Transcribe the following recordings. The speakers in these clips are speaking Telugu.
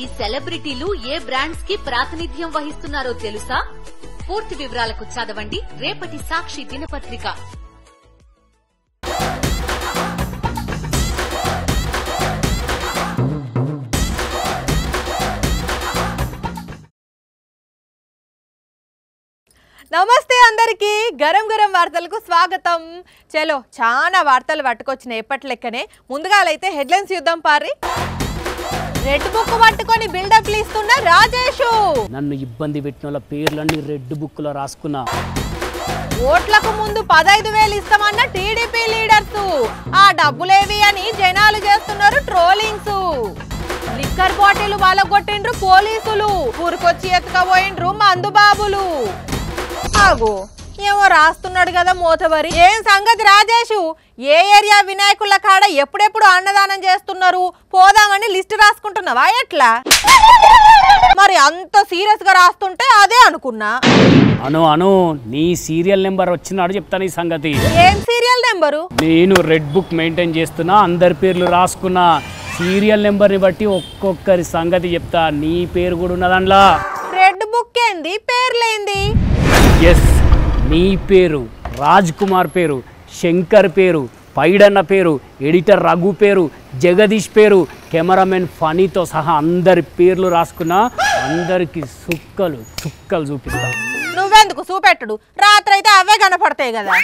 ఈ సెలబ్రిటీలు ఏ బ్రాండ్స్ కి ప్రాతినిధ్యం వహిస్తున్నారో తెలుసా? పూర్తి వివరాలకు చదవండి రేపటి సాక్షి దినపత్రిక. నమస్తే అందరికీ, గరం గరం వార్తలకు స్వాగతం. చలో చాలా వార్తలు పట్టుకొచ్చిన ఎప్పటి లెక్కనే ముందుగాలైతే హెడ్లైన్స్ చూద్దాం పారి. రెడ్ బుక్ పట్టుకొని బిల్డప్లు ఇస్తున్న రాజేష్. నన్ను ఇబ్బంది పెట్టిన పేర్లన్నీ రెడ్ బుక్ లో రాసుకున్నా. ఓట్లకు ముందు 15,000 ఇస్తామన్న టీడీపీ లీడర్స్ ఆ డబ్బులేవి అని జనాలు చేస్తున్నారు ట్రోలింగ్స్. లిక్కర్ బాటిల్ వాళ్ళగొట్టిండ్రు పోలీసులు, ఊరికొచ్చి ఎత్తుకపోయిండ్రు మందుబాబులు. ఆగో ఏమో రాస్తున్నాడు కదా మోతవరి. ఏం సంగతి రాజేషు? ఏ ఏరియా వినాయకుల కాడ ఎప్పుడెప్పుడు అన్నదానం చేస్తున్నారు పోదామని లిస్టు రాసుకుంటున్నావా ఎట్లా? మరి అంత సీరియస్ గా రాస్తుంటే అదే అనుకున్నా. అను నీ సీరియల్ నెంబర్ వచ్చినాడు చెప్తాను ఈ సంగతి. ఏం సీరియల్ నెంబరు? నేను రెడ్ బుక్ మెయింటైన్ చేస్తున్నా, అందరి పేర్లు రాసుకున్నా. సీరియల్ నెంబర్ ని బట్టి ఒక్కొక్కరి సంగతి చెప్తా. నీ పేరు కూడా ఉన్నదాంట్లో. రెడ్ బుక్ ఏంది, పేర్లేంది? ఎస్, నీ పేరు, రాజ్ కుమార్ పేరు, శంకర్ పేరు, పైడన్న పేరు, ఎడిటర్ రఘు పేరు, జగదీష్ పేరు, కెమెరామెన్ ఫనీతో సహా అందరి పేర్లు రాసుకున్నా. అందరికి సుక్కలు చుక్కలు చూపిస్తా. నువ్వెందుకు చూపెట్టుడు? రాత్రి అయితే అవే కనపడతాయి కదా.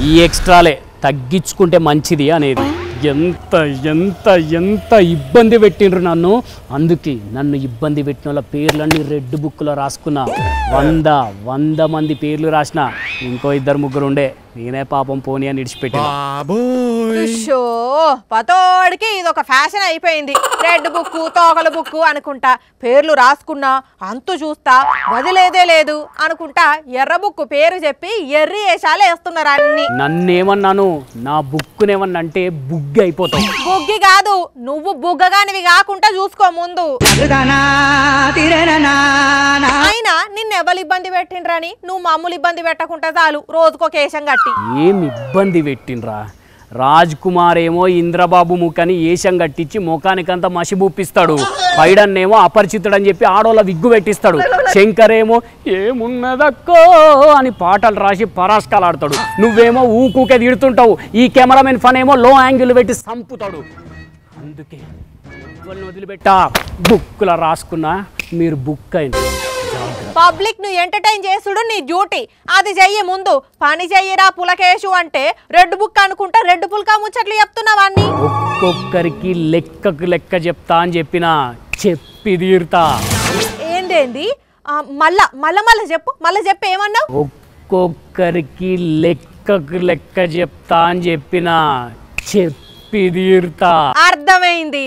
ఈ ఎక్స్ట్రాలే తగ్గించుకుంటే మంచిది అనేది. ఎంత ఎంత ఎంత ఇబ్బంది పెట్టిండ్రు నన్ను. అందుకే నన్ను ఇబ్బంది పెట్టిన వాళ్ళ పేర్లన్నీ రెడ్ బుక్లో రాసుకున్నా. 100 మంది పేర్లు రాసిన. ఇంకో 2-3 ఉండే, నేనే పాపం పోనీ అని విడిచిపెట్టా. పతోడికి ఇదొక ఫ్యాషన్ అయిపోయింది. రెడ్ బుక్, తోకల బుక్ అనుకుంటా పేర్లు రాసుకున్నా, అంతు చూస్తా వదిలేదే లేదు అనుకుంటా ఎర్ర బుక్ పేరు చెప్పి ఎర్రి వేషాలు వేస్తున్నారు అన్ని. నన్నేమన్నాను, నా బుక్కునేమన్నా అంటే బుగ్గి అయిపోతావు. బుగ్గి కాదు, నువ్వు బుగ్గగానివి కాకుండా చూసుకో ముందు. అయినా నిన్నెవరు ఇబ్బంది పెట్టిండ్రని నువ్వు మామూలు ఇబ్బంది పెట్టకుండా చాలు రోజుకో కేశం కట్టి. ఏం ఇబ్బంది పెట్టిండ్రా? రాజ్ కుమార్ ఏమో ఇంద్రబాబు ముఖాన్ని ఏషం కట్టించి ముఖానికంతా మసి బూపిస్తాడు. పైడన్నేమో అపరిచితుడు అని చెప్పి ఆడోళ్ళ విగ్గు పెట్టిస్తాడు. శంకర్ ఏమో ఏమున్నదక్కో అని పాటలు రాసి పరాస్కాలు ఆడతాడు. నువ్వేమో ఊకూకే తిడుతుంటావు. ఈ కెమెరామెన్ ఫన్ ఏమో లో యాంగిల్ పెట్టి సంపుతాడు. అందుకే వదిలిపెట్టా, బుక్కులా రాసుకున్నా. మీరు బుక్ అయింది. పబ్లిక్ ను ఎంటర్టైన్ చేసుడు నీ డ్యూటీ. అది చెయ్యి ముందు. పని చెయ్యరా పులకేషు అంటే రెడ్ బుక్ అనుకుంటా రెడ్ పుల్కా ముచ్చట్లు చెప్తున్నావాన్ని. ఒక్కొక్కరికి లెక్క చెప్తా అని చెప్పినా, చెప్పి తీరుతా. ఏందేంది? మళ్ళా చెప్పు ఏమన్నావు? ఒక్కొక్కరికి లెక్క చెప్తా అని చెప్పినా, చెప్పి తీరుతా. అర్థమైంది.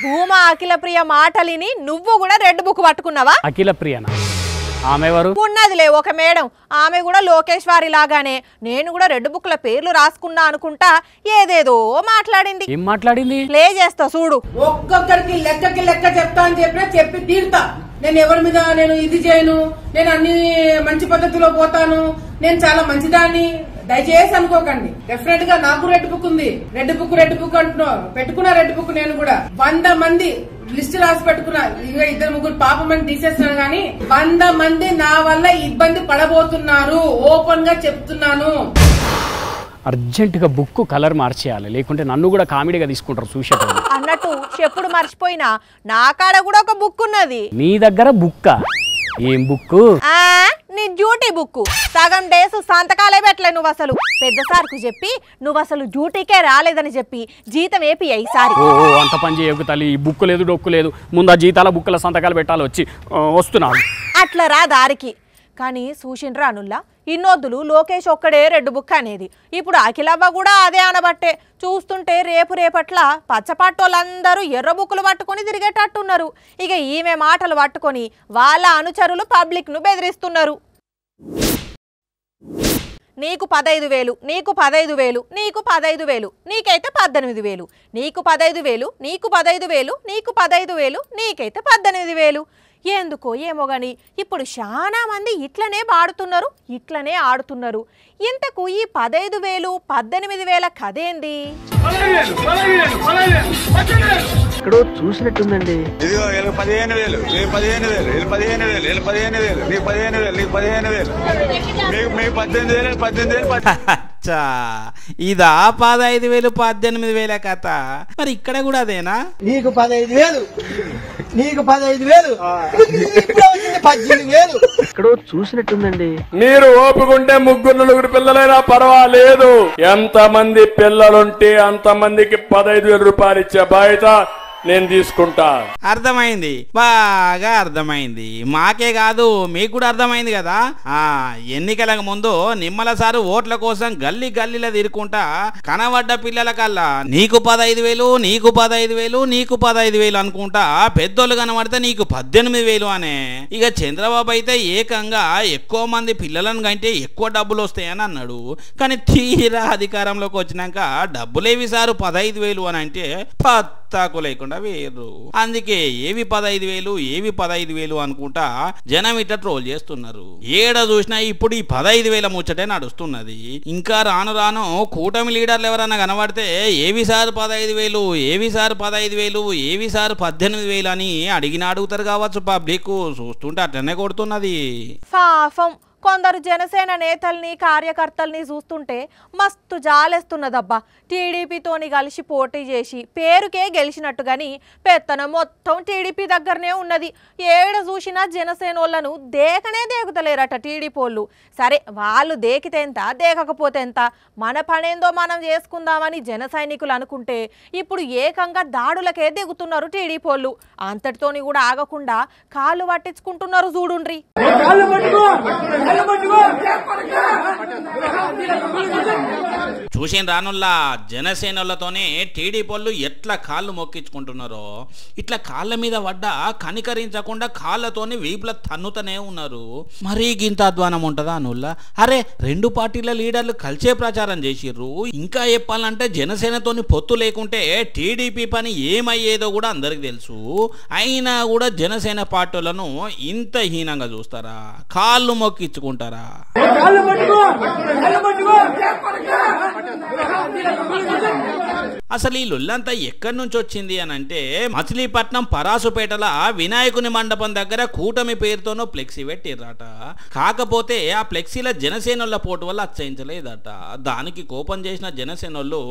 భూమా అఖిల ప్రియ మాటలిని నువ్వు కూడా రెడ్ బుక్ పట్టుకున్నావా? అఖిల ప్రియనా? ఆమె ఎవరు? ఉన్నదిలే ఒక మేడం. ఆమె కూడా లోకేశ్వరి లాగానే నేను కూడా రెడ్ బుక్ ల పేర్లు రాసుకున్నా అనుకుంటా ఏదేదో మాట్లాడింది. ఏం మాట్లాడింది? ప్లే చేస్తా చూడు. ఒక్కొక్కరికి లెక్క చెప్తా అని చెప్పి తీరుతా. నేను ఎవరి మీద నేను ఇది చేయను, నేను అన్ని మంచి పద్ధతిలో పోతాను, నేను చాలా మంచిదాన్ని దయచేసి అనుకోకండి. డెఫినెట్ గా నాకు రెడ్ బుక్ ఉంది. రెడ్ బుక్ అంటున్నారు. పెట్టుకున్నా రెడ్ బుక్. నేను కూడా 100 మంది లిస్ట్ రాసి పెట్టుకున్నా. ఇంకా 2-3 పాపం అని తీసేస్తున్నాను కానీ 100 మంది నా వల్ల ఇబ్బంది పడబోతున్నారు. ఓపెన్ గా చెప్తున్నాను. అర్జెంటుగా బుక్ కలర్ మార్చేయాలి, లేకుంటే నన్ను కూడా కామెడీగా తీసుకుంటారు చూసేటప్పుడు. అన్నట్టు చెప్పుడు మర్చిపోయినా నా కాడ కూడా ఒక బుక్ ఉన్నది. నీ దగ్గర బుక్కా? ఏం బుక్? నీ డ్యూటీ బుక్. సగం డేస్ సంతకాలే పెట్టలే నువ్వు. అసలు పెద్ద సార్కు చెప్పి నువ్వు అసలు డ్యూటీకే రాలేదని చెప్పి జీతం ఏపీ ఈసారి. ఓ అంత పని చేయకు తల్లి. బుక్ లేదు డొక్కు లేదు. ముందు ఆ జీతాల బుక్కుల సంతకాలు పెట్టాలి. వచ్చి వస్తున్నాను. అట్లా రా దారికి. కానీ సూచిండ్రా అనుల్లా ఇన్నొద్దులు లోకేష్ ఒక్కడే రెడ్ బుక్ అనేది. ఇప్పుడు అఖిలవ్వ కూడా అదే అనబట్టే చూస్తుంటే రేపట్ల పచ్చపట్టోళ్ళందరూ ఎర్ర బుక్కులు పట్టుకొని తిరిగేటట్టున్నారు. ఇక ఈమె మాటలు పట్టుకొని వాళ్ళ అనుచరులు పబ్లిక్ ను బెదిరిస్తున్నారు. నీకు 15,000, నీకు 15,000, నీకు 15,000, నీకైతే 18,000, నీకు 15,000, నీకు 15,000, నీకు 15,000, నీకైతే 18,000. ఎందుకో ఏమో గాని ఇప్పుడు చాలా మంది ఇట్లనే పాడుతున్నారు, ఇట్లనే ఆడుతున్నారు. ఇంతకు ఈ 15,000, 18,000 కదేంది? ఎక్కడో చూసినట్టుందండి. ఇదిగో 15,000, 15,000, 15,000, 15,000, నీకు 15,000, నీకు 15,000, మీకు 18,000, 18,000. అచ్చా, ఇదా 15,000 18,000 కథ. మరి ఇక్కడ కూడా అదేనా? నీకు 15,000, నీకు 15,000, 18,000. ఎక్కడో చూసినట్టుందండి. మీరు ఓపుకుంటే 3-4 పిల్లలైనా పర్వాలేదు. ఎంత మంది పిల్లలుంటే అంత మందికి 15,000 రూపాయలు ఇచ్చే బాధ్యత నేను తీసుకుంటా. అర్థమైంది, బాగా అర్థమైంది. మాకే కాదు మీకు కూడా అర్థమైంది కదా. ఎన్నికలకు ముందు నిమ్మల సారు ఓట్ల కోసం గల్లీ గల్లీలో తిరుకుంటా కనబడ్డ పిల్లల కల్లా నీకు 15,000, నీకు 15,000, నీకు 15,000 అనుకుంటా పెద్దోళ్ళు కనబడితే నీకు 18,000 అనే. ఇక చంద్రబాబు అయితే ఏకంగా ఎక్కువ మంది పిల్లలను కంటే ఎక్కువ డబ్బులు వస్తాయని అన్నాడు. కానీ తీరా అధికారంలోకి వచ్చినాక డబ్బులేవి సారు 15,000 అని అంటే పత్తాకు లేకుండా వేరు. అందుకే ఏవి 15,000, ఏవి 15,000 అనుకుంటా జనం ఇట్లా ట్రోల్ చేస్తున్నారు. ఏడ చూసినా ఇప్పుడు ఈ 15,000 ముచ్చటే నడుస్తున్నది. ఇంకా రాను రాను కూటమి లీడర్లు ఎవరన్నా కనబడితే ఏవి సార్ 15,000, ఏవి సార్ 15,000, ఏవి సార్ 18,000 అని అడుగుతారు కావచ్చు. పబ్లిక్ చూస్తుంటే అట్లనే కొడుతున్నది. పాపం కొందరు జనసేన నేతల్ని కార్యకర్తల్ని చూస్తుంటే మస్తు జాలేస్తున్నదబ్బా. టీడీపీతోని కలిసి పోటీ చేసి పేరుకే గెలిచినట్టు గాని పెత్తనం మొత్తం టీడీపీ దగ్గరనే ఉన్నది. ఏడ చూసినా జనసేనోళ్లను దేకనే దేకుతలేరట టీడీపోళ్ళు. సరే వాళ్ళు దేకితే ఎంత, దేకకపోతే ఎంత, మన పనేందో మనం చేసుకుందామని జన సైనికులు అనుకుంటే ఇప్పుడు ఏకంగా దాడులకే దిగుతున్నారు టీడీపోళ్ళు. అంతటితోని కూడా ఆగకుండా కాళ్ళు పట్టించుకుంటున్నారు. చూడుండ్రి. చూసిన రానుల్లా జనసేనలతోనే టీడీపీలు ఎట్లా కాళ్ళు మొక్కించుకుంటున్నారో ఇట్లా కాళ్ళ మీద పడ్డ కనికరించకుండా కాళ్ళతోని వీపుల తన్నుతనే ఉన్నారు. మరీ గింత అధ్వానం ఉంటుందా అనుల్లా? అరే, 2 పార్టీల లీడర్లు కలిసే ప్రచారం చేసిర్రు. ఇంకా చెప్పాలంటే జనసేనతోని పొత్తు లేకుంటే టీడీపీ పని ఏమయ్యేదో కూడా అందరికి తెలుసు. అయినా కూడా జనసేన పార్టీలను ఇంత హీనంగా చూస్తారా? కాళ్ళు మొక్కించుకుంటారా? అసలు ఈ లొల్లంతా ఎక్కడి నుంచి వచ్చింది అని అంటే మచిలీపట్నం పరాసుపేటల వినాయకుని మండపం దగ్గర కూటమి పేరుతోనో ఫ్లెక్సీ పెట్టిర్రట. కాకపోతే ఆ ఫ్లెక్సీల జనసేనోళ్ళ పోటు వల్ల అచ్చయించలేదట. దానికి కోపం చేసిన జనసేనోళ్ళు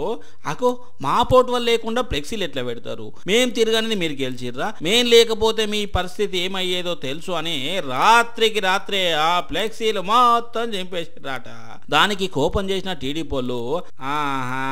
అకో మా పోటు వల్ల లేకుండా ఫ్లెక్సీలు ఎట్లా పెడతారు, మేం తిరగనిది మీరు గెలిచిర్రా, మేం లేకపోతే మీ పరిస్థితి ఏమయ్యేదో తెలుసు అని రాత్రికి రాత్రే ఆ ఫ్లెక్సీలు మొత్తం చింపేసిర్రట. దానికి కోపం చేసిన టీడీపీలు ఆహా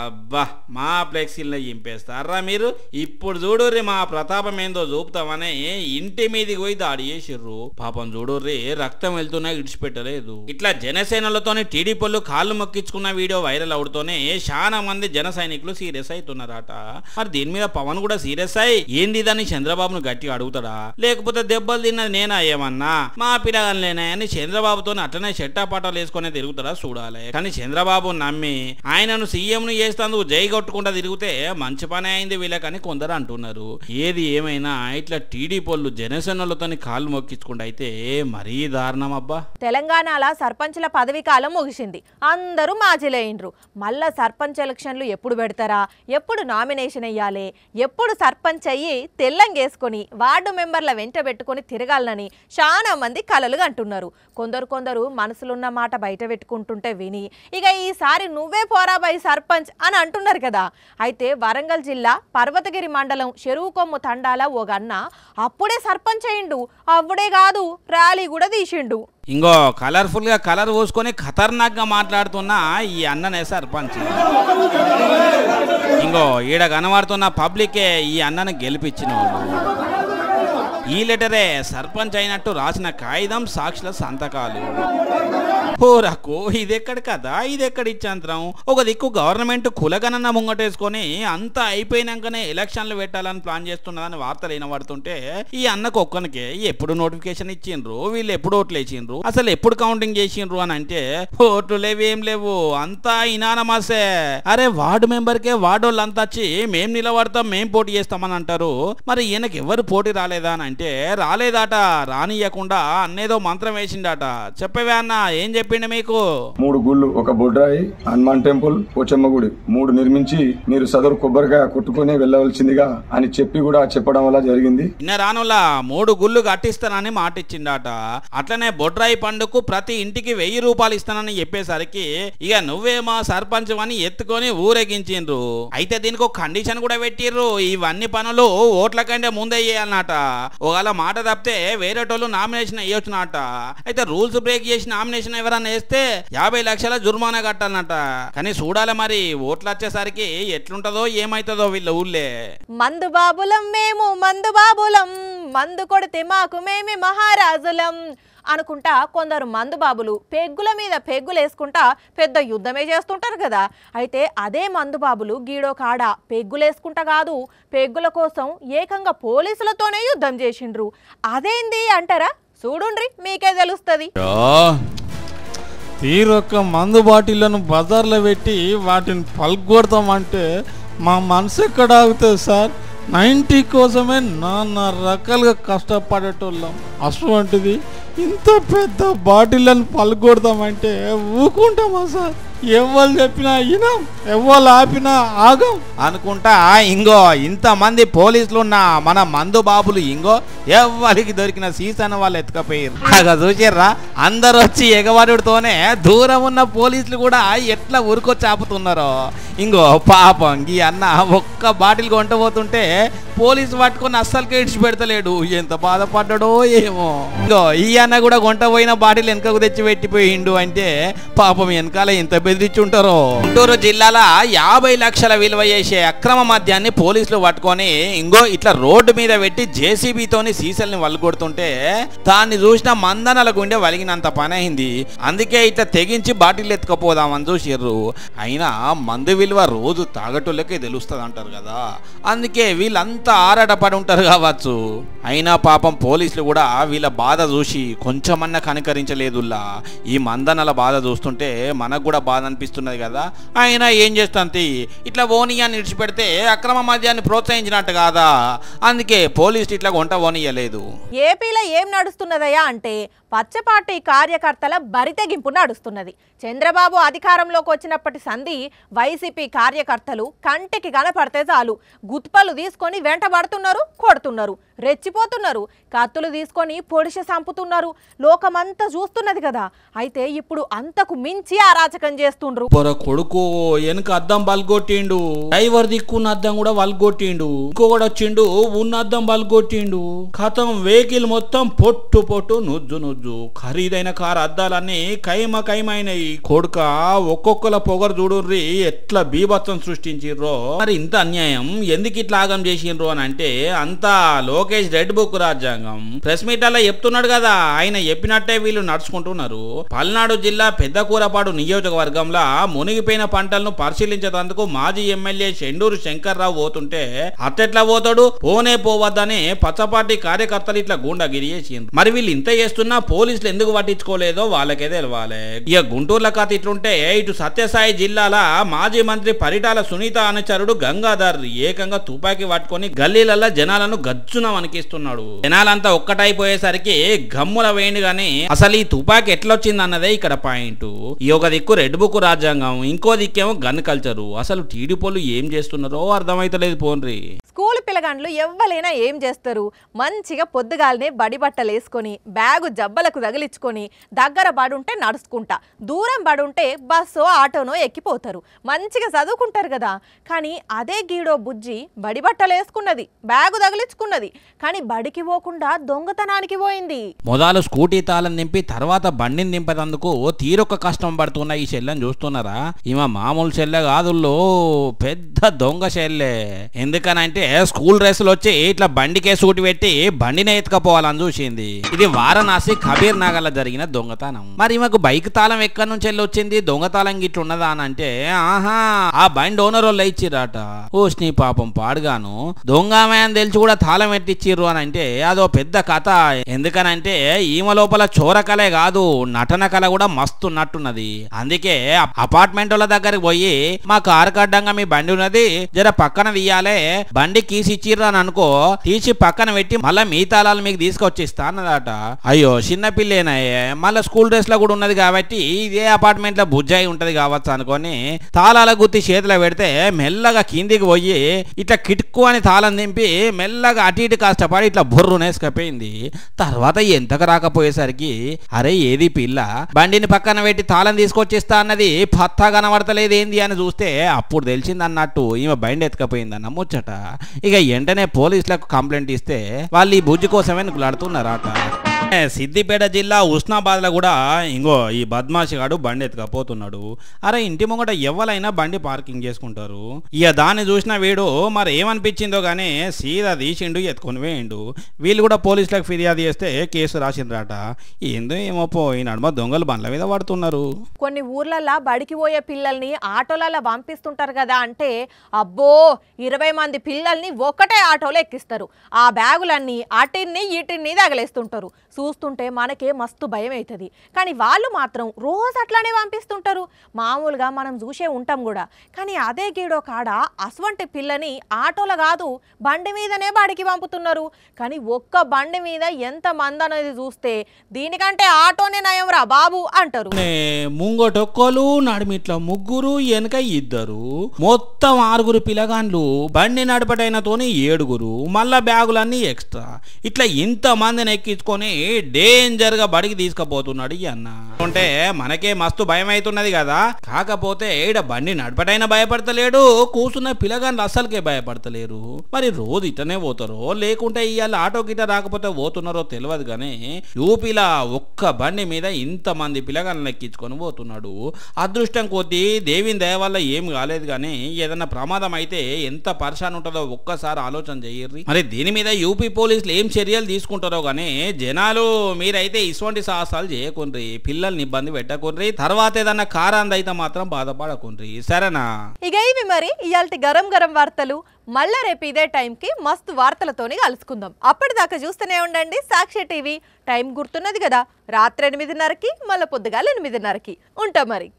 అబ్బా మా ఫ్లెక్సీలను చింపేస్తారా మీరు, ఇప్పుడు చూడుర్రి మా ప్రతాపం ఏందో చూపుతామని ఇంటి మీదకి పోయి దాడి చేసిర్రు. పాపం చూడుర్రి రక్తం వెళ్తున్నా ఇడిచిపెట్టలేదు. ఇట్లా జనసేనలతోని టీడీపీలు కాళ్ళు మొక్కించుకున్న వీడియో వైరల్ అవుతూనే చాలా మంది జన సైనికులు సీరియస్ అవుతున్నారట. మరి దీని మీద పవన్ కూడా సీరియస్ అయ్యి ఏంది దాన్ని చంద్రబాబును గట్టిగా అడుగుతాడా, లేకపోతే దెబ్బలు తిన్నది నేనా ఏమన్నా మా పిల్లగానేనా అని చంద్రబాబుతో అట్లనే చెట్టాపాటాలు వేసుకునే తిరుగుతాడా చూడాలి. కానీ చంద్రబాబు నమ్మి ఆయనను సీఎంను చేస్తేందుకు జై కొట్టుకుంటా తిరిగితే మంచి పని అయింది వీళ్ళకని కొందరు అంటున్నారు. ఏది ఏమైనా ఇట్లా టీడీపీలు జనసేనలతో కాళ్ళు మొక్కించుకుంటూ అయితే మరీ దారుణం అబ్బా. తెలంగాణలో సర్పంచ్ల పదవి కాలం ముగిసింది. అందరూ మాజీలైండ్రు. మళ్ళా సర్పంచ్ ఎలక్షన్లు ఎప్పుడు పెడతారా, ఎప్పుడు నామినేషన్ అయ్యాలి, ఎప్పుడు సర్పంచ్ అయ్యి తెల్లంగేసుకొని వార్డు మెంబర్ల వెంట పెట్టుకొని తిరగాలని చాలా మంది కలలు అంటున్నారు. కొందరు మనసులున్న మాట బయట పెట్టుకుంటుంటే విని ఇక ఈసారి నువ్వే పోరాబాయి సర్పంచ్ అని అంటున్నారు కదా. అయితే వరంగల్ జిల్లా పర్వతగిరి మండలం చెరువుకొమ్ము తండాల ఓ గన్న అప్పుడే సర్పంచ్ అయిండు. అప్పుడే కాదు ర్యాలీ కూడా తీసిండు. ఇంకో కలర్ఫుల్ గా కలర్ పోసుకొని ఖతర్నాక్ గా మాట్లాడుతున్న ఈ అన్ననే సర్పంచ్. ఇంకో ఈడ కనబడుతున్న పబ్లికే ఈ అన్నను గెలిపించిన ఈ లెటరే సర్పంచ్ అయినట్టు రాసిన కాగితం, సాక్షుల సంతకాలు. పోరాకు ఇదెక్కడి కదా, ఇదెక్కడి ఇచ్చాంతరం. ఒక దిక్కు గవర్నమెంట్ కులగణన ముంగటేసుకొని అంతా అయిపోయినాకనే ఎలక్షన్లు పెట్టాలని ప్లాన్ చేస్తున్నదని వార్తలు వినబడుతుంటే ఈ అన్నకు ఒక్కనికే ఎప్పుడు నోటిఫికేషన్ ఇచ్చిండ్రు, వీళ్ళు ఎప్పుడు ఓట్లు వేసిండ్రు, అసలు ఎప్పుడు కౌంటింగ్ చేసిండ్రు అని అంటే ఓట్లు లేవు, ఏం లేవు, అంతా ఇనానమాసే. అరే వార్డు మెంబర్కే వార్డోళ్ళు అంతా వచ్చి మేం నిలబడతాం, మేం పోటీ చేస్తామని అంటారు. మరి ఈయనకి ఎవరు పోటీ రాలేదా అని అంటే రాలేదాట. రానియకుండా అన్నేదో మంత్రం వేసిండట. చెప్పవే అన్న, ఏం చెప్పి చెప్పిండు మీకు? 3 గుళ్ళు, ఒక బొడ్రాయి, హనుమాన్ టెంపుల్, పోచమ్మ గుడి 3 నిర్మించి మీరు సదరు కొబ్బరికాయ కొట్టుకుని వెళ్ళవలసిందిగా అని చెప్పి కూడా చెప్పడం వల్ల జరిగింది. నిన్న రానులా 3 గుళ్ళు కట్టిస్తానని మాట ఇచ్చిండట. అట్లనే బొడ్రాయి పండుగకు ప్రతి ఇంటికి 1000 రూపాయలు ఇస్తానని చెప్పేసరికి ఇక నువ్వేమో సర్పంచ్ అని ఎత్తుకొని ఊరేగించిండ్రు. అయితే దీనికి ఒక కండిషన్ కూడా పెట్టిర్రు. ఇవన్నీ పనులు ఓట్ల కంటే ముందే చేయాలన్నట. ఒకవేళ మాట తప్పితే వేరేటోళ్ళు నామినేషన్ వేయొచ్చునట. అయితే రూల్స్ బ్రేక్ చేసి నామినేషన్ ఎవరన్నా వేస్తే 50 లక్షల జుర్మానా కట్టాలన్నట. కానీ చూడాలి మరి ఓట్లు వచ్చేసరికి ఎట్లుంటదో ఏమైతుందో వీళ్ళ ఊళ్ళే. మందు బాబులం మేము, మందు బాబులం, మందు కొడితే మాకు మేమే మహారాజులం అనుకుంటా కొందరు మందు బాబులు పెగ్గుల మీద పెగ్గులు వేసుకుంటా పెద్ద యుద్ధమే చేస్తుంటారు కదా. అయితే అదే మందు బాబులు గీడో కాడ పెగ్గులేసుకుంటా కాదు, పెగ్గుల కోసం ఏకంగా పోలీసులతోనే యుద్ధం చేసిండ్రు. అదేంది అంటారా? చూడుండ్రి, మీకే తెలుస్తుంది. తీరొక్క మందు బాటిళ్లను బజార్లో పెట్టి వాటిని పలుకొడతామంటే మా మనసు ఎక్కడ ఆగుతుంది సార్? 90 కోసమే నానా రకాలుగా కష్టపడేటోళ్ళం. అటువంటిది ఇంత పెద్ద బాటిళ్లను పలుకొడతామంటే ఊకుంటామా సార్? ఎవరు చెప్పినా వినం, ఎవరు ఆపినా ఆగం అనుకుంటా. ఇంగో ఇంతమంది పోలీసులు ఉన్న మన మందు బాబులు ఇంగో ఎవరికి దొరికిన సీసన్ వాళ్ళు ఎత్తుకపోయారు. చూసారా, అందరు వచ్చి ఎగవాడుతోనే దూరం ఉన్న పోలీసులు కూడా ఎట్లా ఉరుకొచ్చి ఆపుతున్నారో. ఇంగో పాపం ఈ అన్న ఒక్క బాటిల్ కొంటపోతుంటే పోలీసు పట్టుకొని అస్సలు ఇడిచి పెడతలేడు. ఎంత బాధపడ్డాడో ఏమో. ఇంగో ఈ అన్న కూడా కొంటపోయిన బాటిల్ వెనకకు తెచ్చి పెట్టిపోయిండు. అంటే పాపం వెనకాల ఎంత బెదిరించుంటారో. గుంటూరు జిల్లాలో 50 లక్షల విలువ చేసే అక్రమ మద్యాన్ని పోలీసులు పట్టుకొని ఇంగో ఇట్లా రోడ్డు మీద పెట్టి జేసీబీతోని సీసల్ని వల్గొడుతుంటే దాన్ని చూసిన మందనల గుండె వలిగినంత పని అయింది. అందుకే ఇట్లా తెగించి బాటిల్ ఎత్తుకపోదామని చూసిర్రు. అయినా మందు విలువ రోజు తాగటోళ్ళకే తెలుస్తుంది అంటారు కదా, అందుకే వీళ్ళంతా ఆరాటపడి ఉంటారు కావచ్చు. అయినా పాపం పోలీసులు కూడా వీళ్ళ బాధ చూసి కొంచెమన్నా కనికరించలేదుల్లా. ఈ మందనల బాధ చూస్తుంటే మనకు కూడా బాధ అనిపిస్తున్నది కదా. అయినా ఏం చేస్తుంది, ఇట్లా ఓనియాన్ని విడిచిపెడితే అక్రమ మద్యాన్ని ప్రోత్సహించినట్టు కాదా. అందుకే పోలీసులు ఇట్లా వంట ఓనియలేదు. ఏపీలో ఏం నడుస్తున్నదయ్యా అంటే పచ్చపార్టీ కార్యకర్తల బరితెగింపు నడుస్తున్నది. చంద్రబాబు అధికారంలోకి వచ్చినప్పటి సంధి వైసీపీ కార్యకర్తలు కంటికి కనపడితే చాలు గుత్పలు తీసుకొని వెంటబడుతున్నారు, కొడుతున్నారు, రెచ్చిపోతున్నారు, కత్తులు తీసుకొని పొడిచి చంపుతున్నారు. లోకమంతా చూస్తున్నది కదా. అయితే ఇప్పుడు అంతకు మించి అరాచకం చేస్తుండ్రు. కొడుకు వెనుక అద్దం బల్గొట్టిండు, డ్రైవర్ దిక్కున్న అద్దం కూడా వల్గొట్టిండు, ఇంకొకటి వచ్చిండు ఉన్న అద్దం బల్గొట్టిండు. కథం వెహికల్ మొత్తం పొట్టు పొట్టు నుజ్జు నుజ్జు. ఖరీదైన కారు అద్దాలన్నీ కైమ కైమైనాయి. కొడుక ఒక్కొక్కల పొగరు చూడుర్రి ఎట్లా బీభత్సం సృష్టించిర్రో. మరి ఇంత అన్యాయం ఎందుకు ఇట్లా ఆగం చేసిండ్రు అని అంటే అంతా లోకేష్ రెడ్ బుక్ రాజ్యాంగం. ప్రెస్ మీట్ అలా చెప్తున్నాడు కదా, ఆయన చెప్పినట్టే వీళ్ళు నడుచుకుంటున్నారు. పల్నాడు జిల్లా పెద్దకూరపాడు నియోజకవర్గంలో మునిగిపోయిన పంటలను పరిశీలించేందుకు మాజీ ఎమ్మెల్యే షెండూరు శంకర్రావు పోతుంటే అట్టెట్లా పోతాడు, పోనే పోవద్దని పచ్చపార్టీ కార్యకర్తలు ఇట్లా గూండాగిరి చేసిండ్రు. మరి వీళ్ళు ఇంత చేస్తున్నా పోలీసులు ఎందుకు పట్టించుకోలేదో వాళ్ళకే తెలవాలి. ఇక గుంటూరులో కథ ఇట్లుంటే ఇటు సత్యసాయి జిల్లాల మాజీ మంత్రి పరిటాల సునీత అనుచరుడు గంగాధర్ ఏకంగా తుపాకీ పట్టుకొని గల్లీలలో జనాలను గజ్జున వణికిస్తున్నాడు. జనాలంతా ఒక్కటైపోయేసరికి గమ్ముల వేయండి గాని అసలు ఈ తుపాకీ ఎట్లొచ్చింది అన్నదే ఇక్కడ పాయింట్. ఈ ఒక దిక్కు రెడ్ బుక్ రాజ్యాంగం, ఇంకో దిక్కేమో గన్ కల్చరు. అసలు టీడీపోలు ఏం చేస్తున్నారో అర్థమైతలేదు. పోన్రి స్కూల్ పిల్లగాండ్లు ఎవ్వలైనా ఏం చేస్తారు, మంచిగా పొద్దుగాలనే బడి బట్టలు వేసుకొని బ్యాగు జబ్బలకు తగిలించుకొని దగ్గర బడుంటే నడుచుకుంటా, దూరం బడుంటే బస్సో ఆటోనో ఎక్కిపోతారు, మంచిగా చదువుకుంటారు కదా. కానీ అదే గీడో బుజ్జి బడి బట్టలు వేసుకున్నది, బ్యాగు తగిలించుకున్నది, కానీ బడికి పోకుండా దొంగతనానికి పోయింది. మొదలు స్కూటీ తాళం నింపి తర్వాత బండిని నింపేందుకు తీరొక్క కష్టం పడుతున్న ఈ చెల్లెని చూస్తున్నారా? ఈమె మామూలు చెల్లె కాదుల్లో, పెద్ద దొంగ చెల్లె. ఎందుకనంటే స్కూల్ డ్రెస్సులు వచ్చి ఇట్లా బండికే సూటి పెట్టి బండినే ఎత్తుకపోవాలని చూసింది. ఇది వారణాసి కబీర్ నగర్ లో జరిగిన దొంగతనం. మరి ఈమెకు బైక్ తాళం ఎక్కడి నుంచి వెళ్ళి వచ్చింది, దొంగతాళం గిట్ల ఉన్నదా అని అంటే ఆహా ఆ బండి ఓనర్ వాళ్ళు ఇచ్చిరట. ఓష్ని పాపం పాడుగాను దొంగమే అని తెలిసి కూడా తాళం ఎట్టిచ్చిర్రు అని అంటే అదో పెద్ద కథ. ఎందుకనంటే ఈమె లోపల చోరకలే కాదు నటన కళ కూడా మస్తు నట్టున్నది. అందుకే అపార్ట్మెంట్ వాళ్ళ దగ్గరికి పోయి మా కారు కడ్డంగా మీ బండి ఉన్నది జర పక్కన తీయాలే, బండి కీసి ఇచ్చిర్రు అని అనుకో, తీసి పక్కన పెట్టి మళ్ళీ మీ తాళాలు మీకు తీసుకొచ్చిస్తా అన్నదట. అయ్యో చిన్నపిల్లేనాయే, మళ్ళీ స్కూల్ డ్రెస్ లో కూడా ఉన్నది కాబట్టి ఇదే అపార్ట్మెంట్ లో బుజ్జాయి ఉంటది కావచ్చు అనుకొని తాళాల గుత్తి చేతిలో పెడితే మెల్లగా కిందికి పోయి ఇట్లా కిటుక్కు అని తాళం దింపి మెల్లగా అటు ఇటు కష్టపడి ఇట్లా బుర్రునేసుకపోయింది. తర్వాత ఎంతకు రాకపోయేసరికి అరే ఏది పిల్ల, బండిని పక్కన పెట్టి తాళం తీసుకొచ్చిస్తా అన్నది పత్తా కనబడతలేదు ఏంది అని చూస్తే అప్పుడు తెలిసింది అన్నట్టు ఈమె బండి ఎత్తుకపోయిందన్న ముచ్చట. ఇక వెంటనే పోలీసులకు కంప్లైంట్ ఇస్తే వాళ్ళు ఈ బుజ్జి కోసమే గులాడుతున్నారట. సిద్దిపేట జిల్లా ఉస్నాబాద్ లో కూడా ఇంకో ఈ బద్మాషిగాడు బండి ఎత్తుకపోతున్నాడు. అరే ఇంటి ముంగట ఎవరైనా బండి పార్కింగ్ చేసుకుంటారు. ఇక దాన్ని చూసిన వీడు మరి ఏమనిపించిందో గానీ సీదా తీసిండు, ఎత్తుకొని వేయండు. వీళ్ళు కూడా పోలీసులకు ఫిర్యాదు చేస్తే కేసు రాసిండ్రట. ఏందో ఏమో ఈ నడుమ దొంగలు బండ్ల మీద పడుతున్నారు. కొన్ని ఊర్లల్లో బడికి పోయే పిల్లల్ని ఆటోలలో పంపిస్తుంటారు కదా, అంటే అబ్బో 20 మంది పిల్లల్ని ఒకటే ఆటోలో ఎక్కిస్తారు. ఆ బ్యాగులన్నీ అటిన్ని ఇటిన్ని తగలేస్తుంటారు. చూస్తుంటే మనకే మస్తు భయం అవుతుంది. కానీ వాళ్ళు మాత్రం రోజు అట్లానే పంపిస్తుంటారు. మామూలుగా మనం చూసే ఉంటాం కూడా. కానీ అదే గీడో కాడ అసవంటి పిల్లని ఆటోలో కాదు బండి మీదనే బడికి పంపుతున్నారు. కానీ ఒక్క బండి మీద ఎంత మంది అనేది చూస్తే దీనికంటే ఆటోనే నయంరా బాబు అంటారు. ముంగటొక్కలు నడిమిట్ల ముగ్గురు, వెనక 2, మొత్తం 6 పిల్లగాండ్లు. బండి నడపటైనతోని 7, మళ్ళా బ్యాగులన్నీ ఎక్స్ట్రా. ఇట్లా ఇంత మందిని ఎక్కించుకొని డేంజర్ గా బడికి తీసుకుపోతున్నాడు ఈ అన్న. అంటే మనకే మస్తు భయం అవుతున్నది కదా. కాకపోతే ఈడ బండి నడపటైనా భయపడతలేడు, కూర్చున్న పిల్లగాళ్ళు అస్సలకే భయపడతలేరు. మరి రోజు ఇటనే పోతారో లేకుంటే ఇవాళ ఆటో గిట రాకపోతే పోతున్నారో తెలియదు. కానీ యూపీలా ఒక్క బండి మీద ఇంతమంది పిల్లగాళ్ళని ఎక్కించుకొని పోతున్నాడు. అదృష్టం కొద్దీ దేవిని దయ వల్ల ఏం కాలేదు. కానీ ఏదైనా ప్రమాదం అయితే ఎంత పరిశాన్ ఉంటుందో ఒక్కసారి ఆలోచన చేయర్రి. మరి దీని మీద యూపీ పోలీసులు ఏం చర్యలు తీసుకుంటారో కానీ జనాలు మీరైతే ఇటువంటి సాహసాలు చేయకుండ్రి, పిల్లల్ని ఇబ్బంది పెట్టకుండ్రి. తర్వాత ఏదన్నా కారాంది అయితే మాత్రం బాధపడకుండ్రి, సరేనా? ఇక ఇవి మరి ఇయాల్టి గరం గరం వార్తలు. మళ్ళా రేపు ఇదే టైంకి మస్తు వార్తలతోని కలుసుకుందాం. అప్పటిదాకా చూస్తూనే ఉండండి సాక్షి టీవీ. టైం గుర్తున్నది కదా, రాత్రి 8:30కి, మళ్ళీ పొద్దుగాల 8:30కి. ఉంటాం మరి.